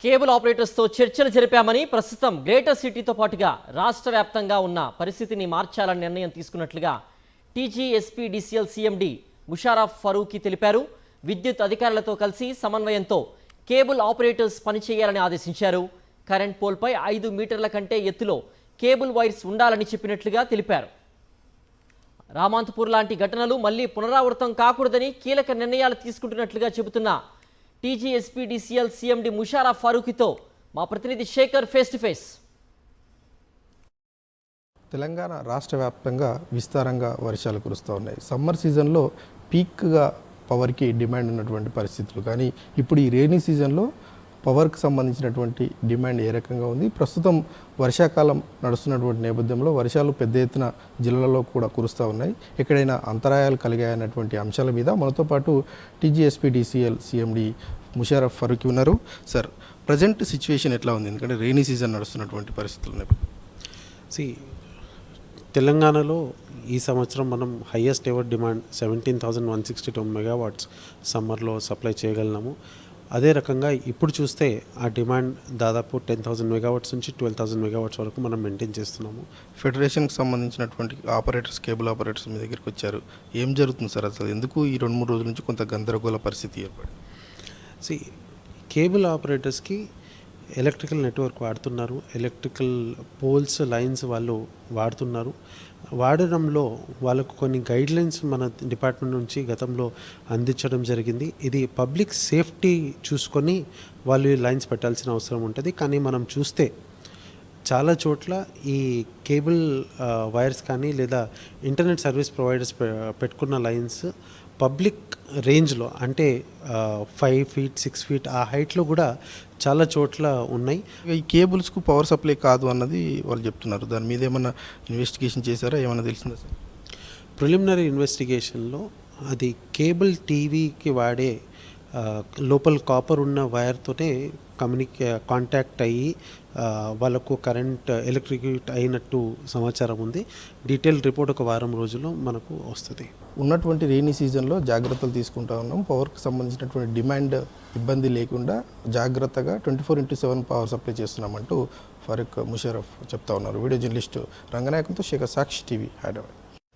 Cable ఆపరేటర్స్తో చర్చలు జరిపామని ప్రస్తుతం greater సిటీతో పాటుగా రాష్ట్ర వ్యాప్తంగా ఉన్న పరిస్థితిని మార్చాలని నిర్ణయం తీసుకున్నట్లుగా టీజీఎస్పీడీసీఎల్ సీఎండీ ముషారఫ్ ఫరూఖీ తెలిపారు. విద్యుత్ అధికారులతో కలిసి సమన్వయంతో కేబుల్ ఆపరేటర్స్ పనిచేయాలని ఆదేశించారు. కరెంట్ పోల్పై 5 మీటర్ల కంటే ఎత్తులో కేబుల్ వైర్స్ ఉండాలని చెప్పినట్లుగా తెలిపారు. రామాంతపూర్ లాంటి ఘటనలు మళ్లీ పునరావృతం కాకూడదని కీలక నిర్ణయాలు తీసుకుంటున్నట్లుగా చెబుతున్న టీజీఎస్పీడీసీఎల్ సీఎండీ ముషారఫ్ ఫరూఖీతో మా ప్రతినిధి Shekhar face to face. Telangana రాష్ట్ర వ్యాప్తంగా విస్తారంగా వర్షాలు కురుస్తూ ఉన్నాయి. సమ్మర్ సీజన్లో పీక్గా పవర్కి డిమాండ్ ఉన్నటువంటి పరిస్థితులు, కానీ ఇప్పుడు ఈ రైనీ సీజన్లో పవర్కి సంబంధించినటువంటి డిమాండ్ ఏ రకంగా ఉంది? ప్రస్తుతం వర్షాకాలం నడుస్తున్నటువంటి నేపథ్యంలో వర్షాలు పెద్ద ఎత్తున జిల్లాలో కూడా కురుస్తూ ఉన్నాయి. ఎక్కడైనా అంతరాయాలు కలిగాయన్నటువంటి అంశాల మీద మనతో పాటు టీజీఎస్పీడీసీఎల్ సీఎండీ ముషారఫ్ ఫరూఖీ ఉన్నారు. సార్, ప్రజెంట్ సిచ్యువేషన్ ఎట్లా ఉంది? ఎందుకంటే రైనీ సీజన్ నడుస్తున్నటువంటి పరిస్థితులు ఉన్నాయి. తెలంగాణలో ఈ సంవత్సరం మనం హయ్యెస్ట్ ఎవర్ డిమాండ్ 17,162 మెగావాట్స్ సమ్మర్లో సప్లై చేయగలిగినాము. అదే రకంగా ఇప్పుడు చూస్తే ఆ డిమాండ్ దాదాపు 10,000 మెగావాట్స్ నుంచి 12,000 మెగావాట్స్ వరకు మనం మెయింటైన్ చేస్తున్నాము. ఫెడరేషన్కి సంబంధించినటువంటి ఆపరేటర్స్, కేబుల్ ఆపరేటర్స్ మీ దగ్గరికి వచ్చారు. ఏం జరుగుతుంది సార్ అసలు? ఎందుకు ఈ 2-3 రోజుల నుంచి కొంత గందరగోళ పరిస్థితి ఏర్పడింది? కేబుల్ ఆపరేటర్స్కి ఎలక్ట్రికల్ నెట్వర్క్ వాడుతున్నారు, ఎలక్ట్రికల్ పోల్స్ లైన్స్ వాళ్ళు వాడుతున్నారు. వాడడంలో వాళ్ళకు కొన్ని గైడ్లైన్స్ మన డిపార్ట్మెంట్ నుంచి గతంలో అందించడం జరిగింది. ఇది పబ్లిక్ సేఫ్టీ చూసుకొని వాళ్ళు ఈ లైన్స్ పెట్టాల్సిన అవసరం ఉంటుంది. కానీ మనం చూస్తే చాలా చోట్ల ఈ కేబుల్ వైర్స్ కానీ లేదా ఇంటర్నెట్ సర్వీస్ ప్రొవైడర్స్ పెట్టుకున్న లైన్స్ పబ్లిక్ రేంజ్లో, అంటే 5 feet 6 feet ఆ హైట్లో కూడా చాలా చోట్ల ఉన్నాయి. ఈ కేబుల్స్కు పవర్ సప్లై కాదు అన్నది వాళ్ళు చెప్తున్నారు. దాని మీద ఏమన్నా ఇన్వెస్టిగేషన్ చేశారా? ఏమైనా తెలిసిందా సార్? ప్రిలిమినరీ ఇన్వెస్టిగేషన్లో అది కేబుల్ టీవీకి వాడే లోపల కాపర్ ఉన్న వైర్తోనే కాంటాక్ట్ అయ్యి వాళ్ళకు కరెంట్ ఎలక్ట్రిక్యూట్ అయినట్టు సమాచారం ఉంది. డీటెయిల్ రిపోర్ట్ ఒక వారం రోజుల్లో మనకు వస్తుంది. ఉన్నటువంటి రైనీ సీజన్లో జాగ్రత్తలు తీసుకుంటా ఉన్నాం. పవర్కి సంబంధించినటువంటి డిమాండ్ ఇబ్బంది లేకుండా జాగ్రత్తగా 24/7 పవర్ సప్లై చేస్తున్నామంటూ ఫరూఖ్ ముషారఫ్ చెప్తా ఉన్నారు. వీడియో జర్నలిస్టు రంగనాయకులతో శేఖర్, సాక్షి టీవీ, హైదరాబాద్.